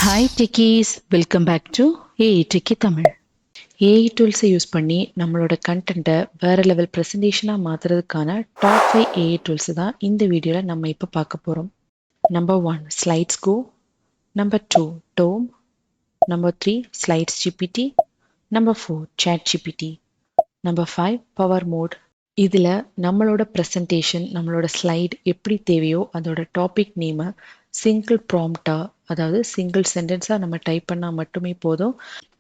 Hi Techies, welcome back to AI Techie Tamil. AI tools use பண்ணி நம்மளோட கண்டென்ட்டை வேற லெவல் ப்ரெசன்டேஷனாக மாற்றுறதுக்கான டாப் 5 AI டூல்ஸ் தான் இந்த வீடியோவில் நம்ம இப்போ பார்க்க போகிறோம். Number 1 SlidesGo, number 2 Tome, number 3 SlidesGPT, number 4 ChatGPT, number 5 powermode. இதில் நம்மளோட ப்ரெசன்டேஷன் நம்மளோட ஸ்லைட் எப்படி தேவையோ அதோட டாபிக் நேமை சிங்கிள் ப்ராம்ப்டாக அதாவது சிங்கிள் சென்டென்ஸாக நம்ம டைப் பண்ணால் மட்டுமே போதும்.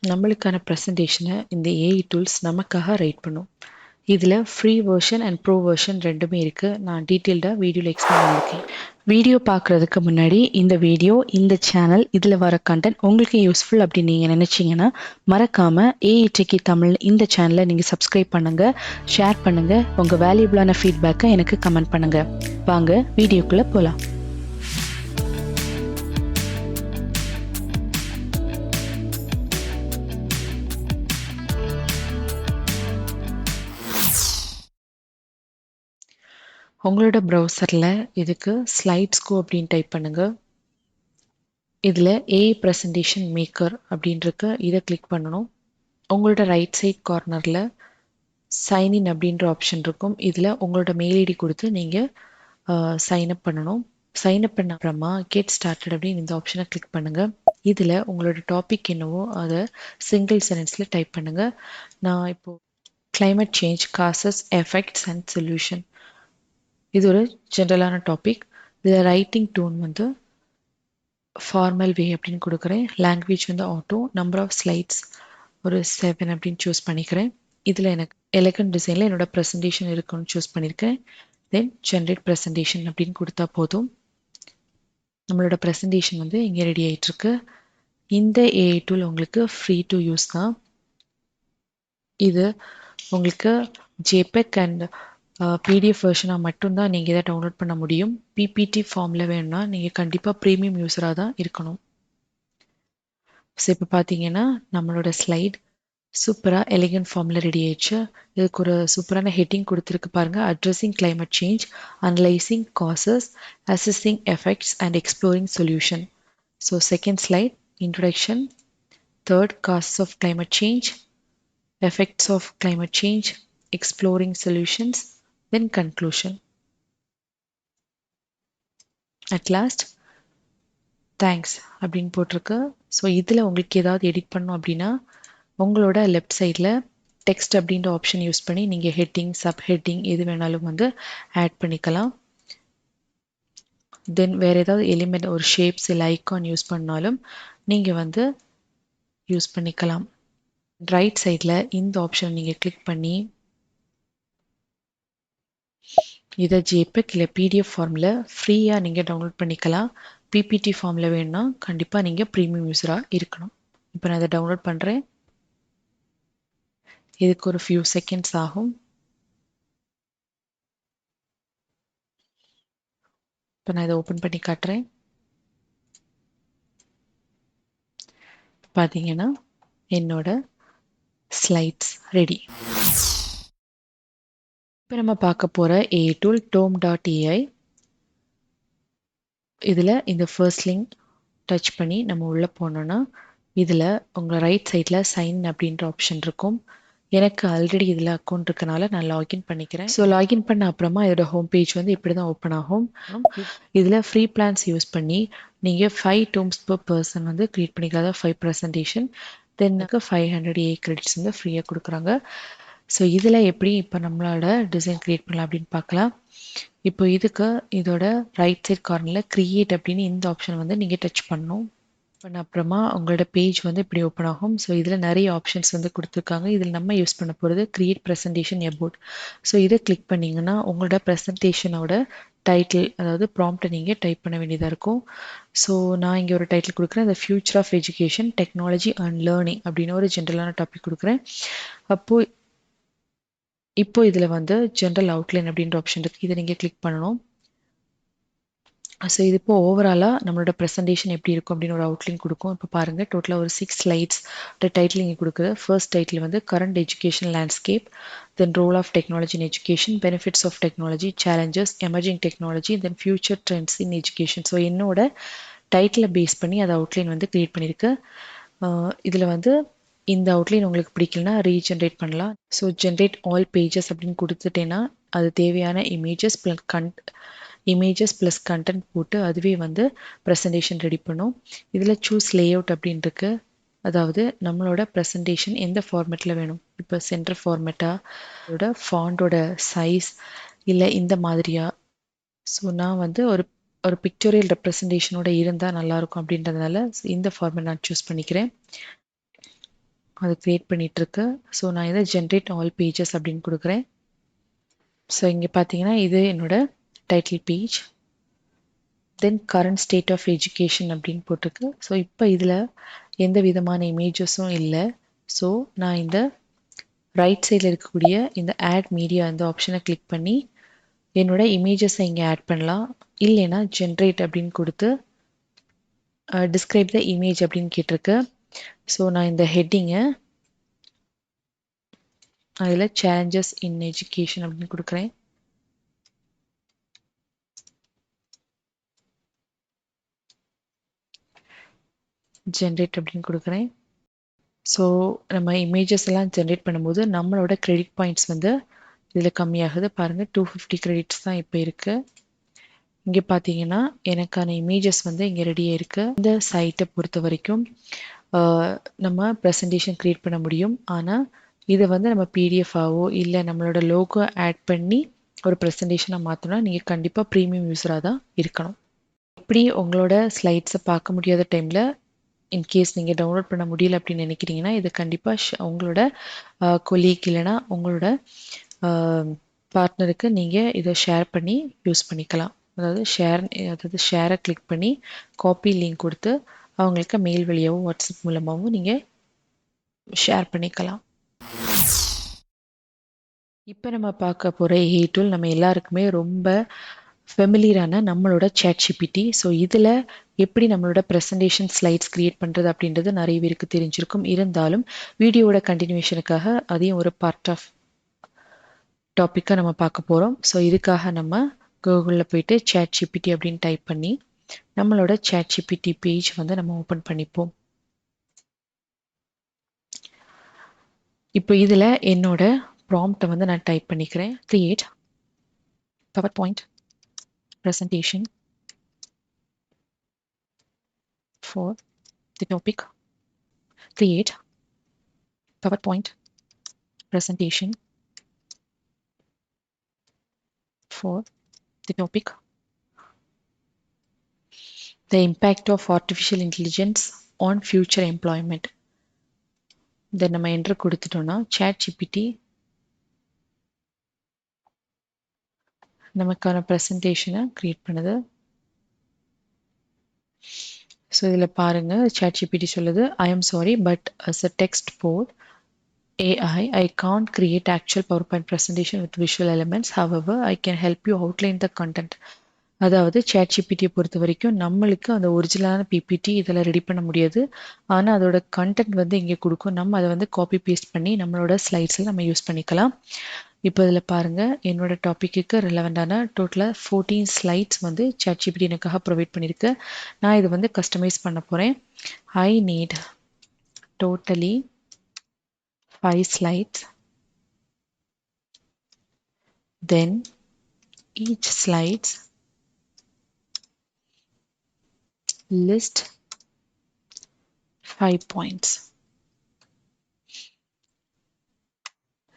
நம்மளுக்கான ப்ரெசன்டேஷனை இந்த ஏஐ டூல்ஸ் நமக்காக ரைட் பண்ணும். இதில் free version and bro version ரெண்டுமே இருக்குது. நான் டீட்டெயில்டாக வீடியோவில் எக்ஸ்பிளைன் பண்ணியிருக்கேன். வீடியோ பார்க்குறதுக்கு முன்னாடி இந்த வீடியோ இந்த சேனல் இதில் வர கண்டென்ட் உங்களுக்கு யூஸ்ஃபுல் அப்படின்னு நீங்கள் நினச்சிங்கன்னா மறக்காமல் AI Techie தமிழ் இந்த சேனலை நீங்கள் சப்ஸ்கிரைப் பண்ணுங்கள், ஷேர் பண்ணுங்கள், உங்கள் வேல்யூபிளான ஃபீட்பேக்கை எனக்கு கமெண்ட் பண்ணுங்கள். வாங்க வீடியோக்குள்ளே போகலாம். உங்களோட ப்ரௌசரில் இதுக்கு SlidesGo அப்படின்னு டைப் பண்ணுங்கள். இதில் AI ப்ரெசன்டேஷன் மேக்கர் அப்படின்ட்டு இதை கிளிக் பண்ணணும். உங்களோட ரைட் சைட் கார்னரில் சைன்இன் அப்படின்ற ஆப்ஷன் இருக்கும். இதில் உங்களோட மெயில் ஐடி கொடுத்து நீங்கள் சைன்அப் பண்ணணும். சைன்அப் பண்ண அப்புறமா கெட் ஸ்டார்டட் அப்படின்னு இந்த ஆப்ஷனை கிளிக் பண்ணுங்கள். இதில் உங்களோட டாபிக் என்னவோ அதை சிங்கிள் சென்டென்ஸில் டைப் பண்ணுங்கள். நான் இப்போது climate change causes effects and solution, இது ஒரு ஜென்ரலான டாபிக். இதில் ரைட்டிங் டோன் வந்து ஃபார்மல் வே அப்படின்னு கொடுக்குறேன். லாங்குவேஜ் வந்து ஆட்டோ. நம்பர் ஆஃப் ஸ்லைட்ஸ் ஒரு 7 அப்படின்னு சூஸ் பண்ணிக்கிறேன். இதில் எனக்கு எலகண்ட் டிசைனில் என்னோட ப்ரெசன்டேஷன் இருக்குன்னு சூஸ் பண்ணியிருக்கேன். தென் ஜென்ரேட் ப்ரெசன்டேஷன் அப்படின்னு கொடுத்தா போதும். நம்மளோட ப்ரெசன்டேஷன் வந்து இங்கே ரெடி ஆகிட்டுருக்கு. இந்த ஏஐ டூல் உங்களுக்கு ஃப்ரீ டு யூஸ் தான். இது உங்களுக்கு ஜேபெக் அண்ட் பிடிஎஃப் வெர்ஷனாக மட்டும்தான் நீங்கள் இதை டவுன்லோட் பண்ண முடியும். பிபிடி ஃபார்மில் வேணும்னா நீங்கள் கண்டிப்பாக ப்ரீமியம் யூஸராக தான் இருக்கணும். ஸோ இப்போ பார்த்தீங்கன்னா நம்மளோட ஸ்லைட் சூப்பராக எலிகன்ட் ஃபார்மில் ரெடி ஆயிடுச்சு. இதுக்கு ஒரு சூப்பரான ஹெட்டிங் கொடுத்துருக்கு பாருங்கள். Addressing climate change, analysing causes, assessing effects and exploring solution. So second slide introduction, third causes of climate change, effects of climate change, exploring solutions, then conclusion. At last, thanks அப்படின்னு போட்டிருக்கு. So இதில் உங்களுக்கு ஏதாவது edit பண்ணணும் அப்படின்னா உங்களோட left சைடில் text அப்படின்ற ஆப்ஷன் யூஸ் பண்ணி நீங்கள் ஹெட்டிங், சப் ஹெட்டிங் எது வேணாலும் வந்து ஆட் பண்ணிக்கலாம். தென் வேறு ஏதாவது எலிமெண்ட் ஒரு ஷேப்ஸ் இல்லை ஐக்கான் யூஸ் பண்ணாலும் நீங்கள் வந்து யூஸ் பண்ணிக்கலாம். ரைட் சைடில் இந்த ஆப்ஷன் நீங்கள் கிளிக் பண்ணி இதை ஜேபெக் இல்லை பிடிஎஃப் ஃபார்மில் ஃப்ரீயாக நீங்கள் டவுன்லோட் பண்ணிக்கலாம். பிபிடி ஃபார்மில் வேணும்னா கண்டிப்பாக நீங்கள் ப்ரீமியம் யூஸராக இருக்கணும். இப்போ நான் இதை டவுன்லோட் பண்ணுறேன். இதுக்கு ஒரு ஃபியூ செகண்ட்ஸ் ஆகும். இப்போ நான் இதை ஓப்பன் பண்ணி காட்டுறேன். பார்த்தீங்கன்னா என்னோட ஸ்லைட்ஸ் ரெடி. இப்போ நம்ம பார்க்க போகிற ஏஐ டூல் tome.ai. இதில் இந்த ஃபர்ஸ்ட் லிங்க் டச் பண்ணி நம்ம உள்ளே போனோன்னா இதில் உங்கள் ரைட் சைடில் சைன் அப்படின்ற ஆப்ஷன் இருக்கும். எனக்கு ஆல்ரெடி இதில் அக்கௌண்ட் இருக்கனால நான் லாகின் பண்ணிக்கிறேன். ஸோ லாகின் பண்ண அப்புறமா இதோட ஹோம் பேஜ் வந்து இப்படி தான் ஓப்பன் ஆகும். இதில் ஃப்ரீ பிளான்ஸ் யூஸ் பண்ணி நீங்கள் 5 டோம்ஸ் per பர்சன் வந்து க்ரியேட் பண்ணிக்கலாம். 5 ப்ரெசன்டேஷன். தென் 500 ஏ கிரெடிட்ஸ் வந்து ஃப்ரீயாக கொடுக்குறாங்க. ஸோ இதில் எப்படி இப்போ நம்மளோட டிசைன் க்ரியேட் பண்ணலாம் அப்படின்னு பார்க்கலாம். இப்போ இதுக்கு இதோட ரைட் சைட் கார்னரில் க்ரியேட் அப்படின்னு இந்த ஆப்ஷன் வந்து நீங்கள் டச் பண்ணணும். பண்ண அப்புறமா உங்களோட பேஜ் வந்து இப்படி ஓப்பன் ஆகும். ஸோ இதில் நிறைய ஆப்ஷன்ஸ் வந்து கொடுத்துருக்காங்க. இதில் நம்ம யூஸ் பண்ண போகிறது க்ரியேட் ப்ரெசன்டேஷன் அபவுட். ஸோ இதை கிளிக் பண்ணிங்கன்னா உங்களோட ப்ரெசன்டேஷனோட டைட்டில் அதாவது ப்ராம்ப்டை நீங்கள் டைப் பண்ண வேண்டியதாக இருக்கும். ஸோ நான் இங்கே ஒரு டைட்டில் கொடுக்குறேன். The future of education, technology and learning அப்படின்னு ஒரு ஜென்ரலான டாபிக் கொடுக்குறேன். இப்போ இதில் வந்து ஜென்ரல் அவுட்லைன் அப்படின்ற ஆப்ஷன் இருக்குது. இதை நீங்கள் கிளிக் பண்ணணும். ஸோ இது இப்போ ஓவராலாக நம்மளோட ப்ரெசன்டேஷன் எப்படி இருக்கும் அப்படின்னு ஒரு அவுட்லைன் கொடுக்கும். இப்போ பாருங்கள் டோட்டலாக ஒரு 6 ஸ்லைட்ஸ் டைட்டில் இங்கே கொடுக்குது. ஃபர்ஸ்ட் டைட்டில் வந்து current education landscape, then role of technology in education, benefits of technology, challenges, emerging technology, then future trends in education. So என்னோட டைட்டிலை பேஸ் பண்ணி அது அவுட்லைன் வந்து க்ரியேட் பண்ணியிருக்கு. இதில் வந்து இந்த அவுட்லைன் உங்களுக்கு பிடிக்கலனா ரீஜென்ரேட் பண்ணலாம். ஸோ ஜென்ரேட் ஆல் பேஜஸ் அப்படின்னு கொடுத்துட்டேன்னா அது தேவையான இமேஜஸ் ப்ளஸ் கண்டென்ட் போட்டு அதுவே வந்து ப்ரெசன்டேஷன் ரெடி பண்ணும். இதில் சூஸ் லேஅவுட் அப்படின்னு இருக்கு. அதாவது நம்மளோட ப்ரெசன்டேஷன் எந்த ஃபார்மேட்டில் வேணும், இப்போ சென்டர் ஃபார்மேட்டா, அதோட ஃபாண்டோட சைஸ் இல்லை இந்த மாதிரியா. ஸோ நான் வந்து ஒரு ஒரு பிக்டோரியல் ரெப்ரசன்டேஷனோட இருந்தால் நல்லாயிருக்கும் அப்படின்றதுனால இந்த ஃபார்மேட் நான் சூஸ் பண்ணிக்கிறேன். அது க்ரியேட் பண்ணிகிட்ருக்கு. ஸோ நான் இதை ஜென்ரேட் ஆல் பேஜஸ் அப்படின்னு கொடுக்குறேன். ஸோ இங்கே பார்த்தீங்கன்னா இது என்னோட title page. Then current state of education அப்படின்னு போட்டிருக்கு. ஸோ இப்போ இதில் எந்த விதமான இமேஜஸும் இல்லை. ஸோ நான் இந்த ரைட் சைடில் இருக்கக்கூடிய இந்த ஆட் மீடியா அந்த ஆப்ஷனை கிளிக் பண்ணி என்னோட இமேஜஸை இங்கே ஆட் பண்ணலாம். இல்லைன்னா ஜென்ரேட் அப்படின்னு கொடுத்து டிஸ்கிரைப் த இமேஜ் அப்படின்னு கேட்டிருக்கு. ஸோ நான் இந்த ஹெட்டிங்கை அதில் சேலஞ்சஸ் இன் எஜுகேஷன் அப்படின்னு கொடுக்குறேன். ஜென்ரேட் அப்படின்னு கொடுக்குறேன். ஸோ நம்ம இமேஜஸ் எல்லாம் ஜென்ரேட் பண்ணும்போது நம்மளோட கிரெடிட் பாயிண்ட்ஸ் வந்து இதில் கம்மியாகுது. பாருங்கள் 250 கிரெடிட்ஸ் தான் இப்போ இருக்குது. இங்கே பார்த்தீங்கன்னா எனக்கான இமேஜஸ் வந்து இங்கே ரெடியாக இருக்குது. இந்த சைட்டை பொறுத்த வரைக்கும் நம்ம ப்ரெசன்டேஷன் க்ரியேட் பண்ண முடியும். ஆனால் இதை வந்து நம்ம பிடிஎஃபாவோ இல்லை நம்மளோட லோகோ ஆட் பண்ணி ஒரு ப்ரெசன்டேஷனாக மாற்றோன்னா நீங்கள் கண்டிப்பாக ப்ரீமியம் யூஸராக தான் இருக்கணும். எப்படி உங்களோட ஸ்லைட்ஸை பார்க்க முடியாத டைமில் இன்கேஸ் நீங்கள் டவுன்லோட் பண்ண முடியல அப்படின்னு நினைக்கிறீங்கன்னா இது கண்டிப்பாக உங்களோட கொலீக் இல்லைனா உங்களோட பார்ட்னருக்கு நீங்கள் இதை ஷேர் பண்ணி யூஸ் பண்ணிக்கலாம். அதாவது ஷேரை கிளிக் பண்ணி காப்பி லிங்க் கொடுத்து அவங்களுக்கு மெயில் வழியாகவும் வாட்ஸ்அப் மூலமாகவும் நீங்கள் ஷேர் பண்ணிக்கலாம். இப்போ நம்ம பார்க்க போகிற ஏஐ டூல் நம்ம எல்லாருக்குமே ரொம்ப ஃபெமிலியரான நம்மளோட ChatGPT. ஸோ இதில் எப்படி நம்மளோட ப்ரெசன்டேஷன் ஸ்லைட்ஸ் க்ரியேட் பண்ணுறது அப்படின்றது நிறைய பேருக்கு தெரிஞ்சிருக்கும். இருந்தாலும் வீடியோவோட கண்டினியூஷனுக்காக அதையும் ஒரு பார்ட் ஆஃப் டாப்பிக்காக நம்ம பார்க்க போகிறோம். ஸோ இதுக்காக நம்ம கூகுளில் போயிட்டு ChatGPT அப்படின்னு டைப் பண்ணி நம்மளோட ChatGPT பேஜ் வந்து நம்ம ஓப்பன் பண்ணிப்போம். இப்போ இதில் என்னோட ப்ராம்ப்டை வந்து நான் டைப் பண்ணிக்கிறேன். Create PowerPoint presentation for the topic. Create PowerPoint presentation for the topic. The impact of artificial intelligence on future employment. Then நம்ம enter கொடுத்துட்டோம்னா ChatGPT நமக்கான ப்ரெசன்டேஷனை க்ரியேட் பண்ணுது. ஸோ இதில் பாருங்கள் ChatGPT சொல்லுது, I am sorry but as a text for AI, I can't create actual PowerPoint presentation with visual elements. However, I can help you outline the content. அதாவது ChatGPTயை பொறுத்த வரைக்கும் நம்மளுக்கு அந்த ஒரிஜினலான பிபிடி இதில் ரெடி பண்ண முடியாது. ஆனால் அதோட கண்டென்ட் வந்து இங்கே கொடுக்கும். நம்ம அதை வந்து காப்பி பேஸ்ட் பண்ணி நம்மளோட ஸ்லைட்ஸில் நம்ம யூஸ் பண்ணிக்கலாம். இப்போ இதில் பாருங்கள் என்னோட டாப்பிக்கு ரிலவெண்டான டோட்டலாக 14 ஸ்லைட்ஸ் வந்து ChatGPT எனக்காக ப்ரொவைட் பண்ணியிருக்கு. நான் இதை வந்து கஸ்டமைஸ் பண்ண போகிறேன். I need totally 5 slides. Then each slides list 5 points.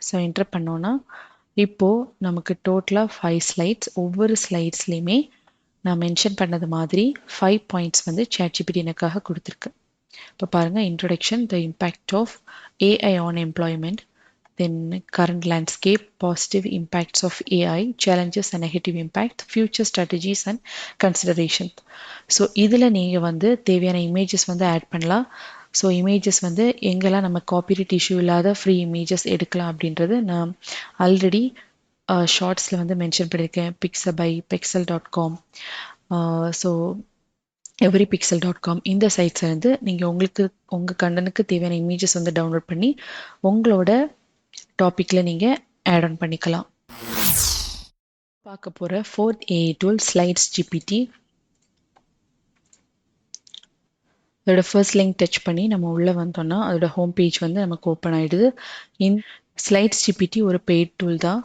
So enter பண்ணோன்னா இப்போது நமக்கு டோட்டலாக 5 ஸ்லைட்ஸ். ஒவ்வொரு ஸ்லைட்ஸ்லேயுமே நான் மென்ஷன் பண்ணது மாதிரி 5 பாயிண்ட்ஸ் வந்து ChatGPT எனக்காக கொடுத்துருக்கு. இப்போ பாருங்கள், introduction, the impact of AI on employment, then current landscape, positive impacts of AI, challenges and negative impact, future strategies and considerations. So இதில் நீங்கள் வந்து தேவையான இமேஜஸ் வந்து ஆட் பண்ணலாம். ஸோ இமேஜஸ் வந்து எங்கெல்லாம் நம்ம காப்பிரைட் இஷ்யூ இல்லாத ஃப்ரீ இமேஜஸ் எடுக்கலாம் அப்படின்றது நான் ஆல்ரெடி ஷார்ட்ஸில் வந்து மென்ஷன் பண்ணியிருக்கேன். pixabay.pixel.com, ஸோ everypixel.com இந்த சைட்ஸை வந்து நீங்கள் உங்கள் கண்டனுக்கு தேவையான இமேஜஸ் வந்து டவுன்லோட் பண்ணி உங்களோட டாப்பிக்கில் நீங்கள் ஆட் ஆன் பண்ணிக்கலாம். பார்க்க போகிற 4th AI டூல் SlidesGPT. அதோட ஃபர்ஸ்ட் லிங்க் டச் பண்ணி நம்ம உள்ளே வந்தோம்னா அதோட ஹோம் பேஜ் வந்து நமக்கு ஓப்பன் ஆகிடுது. ஸ்லைட்ஸ் ஜிபிடி ஒரு பெய்ட் டூல் தான்.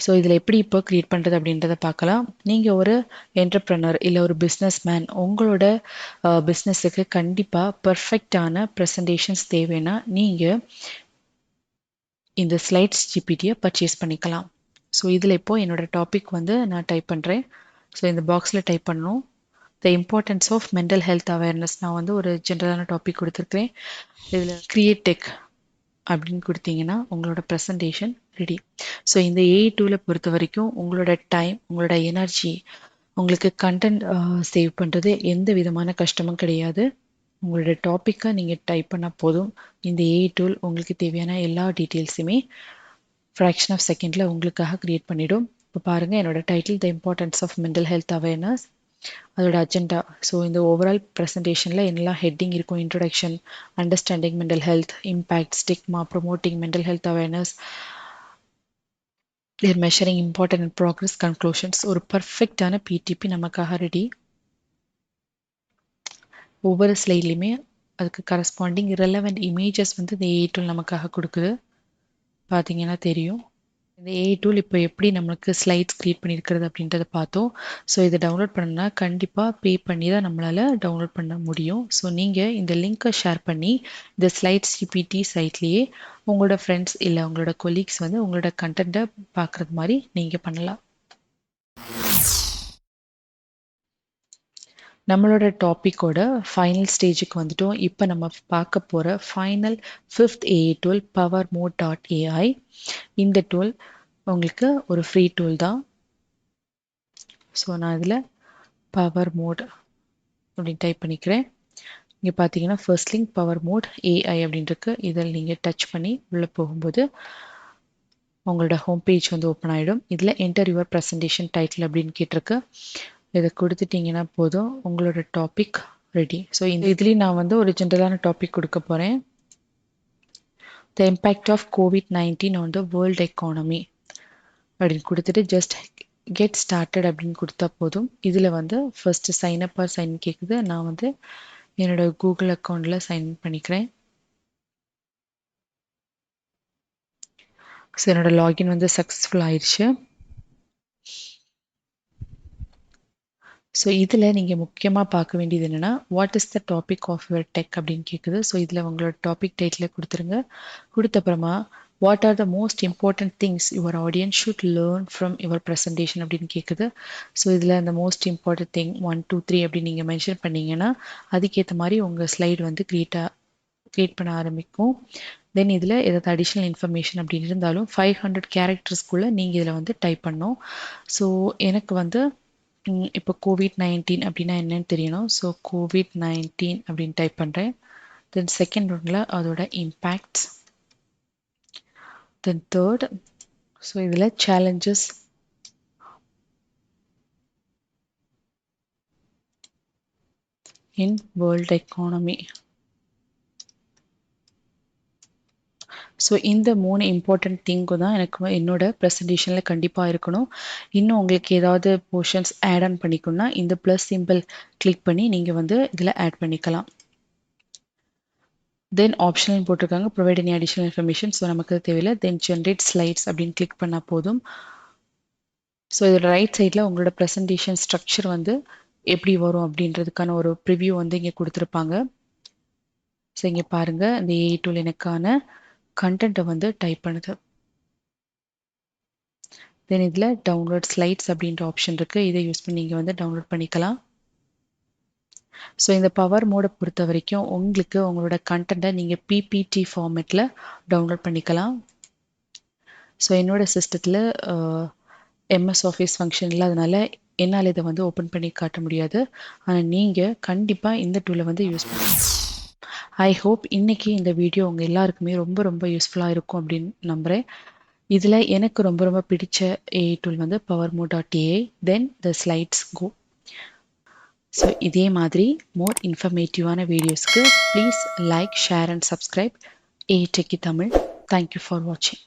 ஸோ இதில் எப்படி இப்போ க்ரியேட் பண்ணுறது அப்படின்றத பார்க்கலாம். நீங்கள் ஒரு என்டர்ப்ரனர் இல்லை ஒரு பிஸ்னஸ் மேன், உங்களோட பிஸ்னஸுக்கு கண்டிப்பாக பர்ஃபெக்டான ப்ரெசன்டேஷன்ஸ் தேவைன்னா நீங்கள் இந்த ஸ்லைட்ஸ் ஜிபிடியை பர்ச்சேஸ் பண்ணிக்கலாம். ஸோ இதில் இப்போது என்னோட டாபிக் வந்து நான் டைப் பண்ணுறேன். ஸோ இந்த பாக்ஸில் டைப் பண்ணணும், the importance of mental health awareness. நான் வந்து ஒரு ஜென்ரலான டாபிக் கொடுத்துருக்கேன். இதில் கிரியேட் டெக் அப்படின்னு கொடுத்தீங்கன்னா உங்களோட ப்ரெசன்டேஷன் ரெடி. ஸோ இந்த ஏஐ டூலை பொறுத்த வரைக்கும் உங்களோட டைம், உங்களோட எனர்ஜி, உங்களுக்கு கண்டென்ட் சேவ் பண்ணுறது எந்த விதமான கஷ்டமும் கிடையாது. உங்களோட டாப்பிக்கை நீங்கள் டைப் பண்ணால் போதும், இந்த ஏஐ டூல் உங்களுக்கு தேவையான எல்லா டீட்டெயில்ஸுமே ஃப்ராக்ஷன் ஆஃப் செகண்டில் உங்களுக்காக க்ரியேட் பண்ணிவிடும். இப்போ பாருங்கள், என்னோட title the importance of mental health awareness, அதோட அஜெண்டா. ஸோ இந்த ஓவரால் ப்ரெசன்டேஷனில் என்னெல்லாம் ஹெட்டிங் இருக்கும்: introduction, understanding mental health, impact, stigma, promoting mental health awareness, measuring important progress, conclusions. ஒரு பர்ஃபெக்டான பிடிபி நமக்காக ரெடி. ஒவ்வொரு ஸ்லைட்லையுமே அதுக்கு கரஸ்பாண்டிங் ரெலவெண்ட் இமேஜஸ் வந்து இந்த ஏஐ டூல் நமக்காக கொடுக்குது. பார்த்தீங்கன்னா தெரியும். இந்த ஏஐ டூல் இப்போ எப்படி நம்மளுக்கு ஸ்லைட்ஸ் க்ரியேட் பண்ணியிருக்கிறது அப்படின்றத பார்த்தோம். ஸோ இதை டவுன்லோட் பண்ணணும்னா கண்டிப்பாக பே பண்ணி தான் நம்மளால் டவுன்லோட் பண்ண முடியும். ஸோ நீங்கள் இந்த லிங்க்கை ஷேர் பண்ணி இந்த ஸ்லைட்ஸ் ஜிபிடி சைட்லேயே உங்களோட ஃப்ரெண்ட்ஸ் இல்லை உங்களோட கொலீக்ஸ் வந்து உங்களோட கண்டென்ட்டை பார்க்குறது மாதிரி நீங்கள் பண்ணலாம். நம்மளோட டாப்பிக்கோட ஃபைனல் ஸ்டேஜுக்கு வந்துட்டோம். இப்போ நம்ம பார்க்க போகிற final 5th AI tool powermode.ai. இந்த டூல் உங்களுக்கு ஒரு ஃப்ரீ டூல் தான். ஸோ நான் இதில் பவர் மோட் அப்படின்னு டைப் பண்ணிக்கிறேன். இங்கே பார்த்தீங்கன்னா first link power mode AI அப்படின்ட்டுருக்கு. இதில் நீங்கள் டச் பண்ணி உள்ளே போகும்போது உங்களோட ஹோம் பேஜ் வந்து ஓப்பன் ஆகிடும். இதில் என்டர் யுவர் ப்ரெசன்டேஷன் டைட்டில் அப்படின்னு கேட்டிருக்கு. இதை கொடுத்துட்டிங்கன்னா போதும், உங்களோட டாபிக் ரெடி. ஸோ இந்த இதுலேயும் நான் வந்து ஒரு ஜென்ரலான டாபிக் கொடுக்க போகிறேன். The impact of COVID-19 on the world economy அப்படின்னு கொடுத்துட்டு ஜஸ்ட் கெட் ஸ்டார்டட் அப்படின்னு கொடுத்தா போதும். இதில் வந்து first sign up or sign கேட்குது. நான் வந்து என்னோட கூகுள் அக்கௌண்ட்டில் சைன் பண்ணிக்கிறேன். ஸோ என்னோட லாகின் வந்து சக்ஸஸ்ஃபுல் ஆயிடுச்சு. ஸோ இதில் நீங்கள் முக்கியமாக பார்க்க வேண்டியது என்னென்னா, what is the topic of your deck அப்படின்னு கேட்குது. ஸோ இதில் உங்களோட டாபிக் டைட்டில் கொடுத்துருங்க. கொடுத்தப்புறமா what are the most important things your audience should learn from your presentation அப்படின்னு கேட்குது. ஸோ இதில் அந்த மோஸ்ட் இம்பார்ட்டன்ட் திங் 1 2 3 அப்படின்னு நீங்கள் மென்ஷன் பண்ணிங்கன்னா அதுக்கேற்ற மாதிரி உங்கள் ஸ்லைடு வந்து க்ரியேட் பண்ண ஆரம்பிக்கும். தென் இதில் ஏதாவது அடிஷ்னல் இன்ஃபர்மேஷன் அப்படின்னு இருந்தாலும் 500 கேரக்டர்ஸ்குள்ளே நீங்கள் இதில் வந்து டைப் பண்ணணும். ஸோ எனக்கு வந்து இப்போ COVID-19 அப்படின்னா என்னன்னு தெரியணும். ஸோ COVID-19 அப்படின்னு டைப் பண்ணுறேன். தென் செகண்ட் ஒன்ல அதோட இம்பேக்ட்ஸ், தென் தேர்ட் ஸோ இதில் challenges, in world economy. So இந்த 3 இம்பார்ட்டன்ட் திங்கு தான் எனக்கு என்னோட ப்ரெசன்டேஷனில் கண்டிப்பாக இருக்கணும். இன்னும் உங்களுக்கு ஏதாவது போர்ஷன்ஸ் ஆட் ஆன் பண்ணிக்கணும்னா இந்த ப்ளஸ் சிம்பிள் கிளிக் பண்ணி நீங்கள் வந்து இதில் ஆட் பண்ணிக்கலாம். தென் ஆப்ஷனல் போட்டிருக்காங்க, provide any additional information. So நமக்கு தேவையில்லை. தென் ஜென்ரேட் ஸ்லைட்ஸ் அப்படின்னு கிளிக் பண்ணால் போதும். ஸோ இதோட ரைட் சைடில் உங்களோட ப்ரெசன்டேஷன் ஸ்ட்ரக்சர் வந்து எப்படி வரும் அப்படின்றதுக்கான ஒரு ப்ரிவ்யூ வந்து இங்கே கொடுத்துருப்பாங்க. ஸோ இங்கே பாருங்கள், இந்த ஏஐ டூல் எனக்கான கண்டென்ட்டை வந்து டைப் பண்ணுது. தென் இதில் டவுன்லோட் ஸ்லைட்ஸ் அப்படின்ற ஆப்ஷன் இருக்குது. இதை யூஸ் பண்ணி நீங்கள் வந்து டவுன்லோட் பண்ணிக்கலாம். ஸோ இந்த பவர் மோடை பொறுத்த வரைக்கும் உங்களுக்கு உங்களோட கண்டென்ட்டை நீங்கள் பிபிடி ஃபார்மேட்டில் டவுன்லோட் பண்ணிக்கலாம். ஸோ என்னோட சிஸ்டத்தில் எம்எஸ் ஆஃபீஸ் ஃபங்க்ஷன் இல்லாதனால என்னால் இதை வந்து ஓப்பன் பண்ணி காட்ட முடியாது. ஆனால் நீங்கள் கண்டிப்பாக இந்த டூலை வந்து யூஸ் பண்ணுங்கள். ஐ ஹோப் இன்னைக்கு இந்த வீடியோ உங்கள் எல்லாருக்குமே ரொம்ப ரொம்ப யூஸ்ஃபுல்லாக இருக்கும் அப்படின்னு நம்புகிறேன். இதில் எனக்கு ரொம்ப ரொம்ப பிடிச்ச ஏஐ டூல் வந்து powermode.ai, தென் த SlidesGo. ஸோ இதே மாதிரி மோர் இன்ஃபர்மேட்டிவான வீடியோஸ்க்கு please like, share and subscribe AI Techie Tamil. Thank you for வாட்சிங்.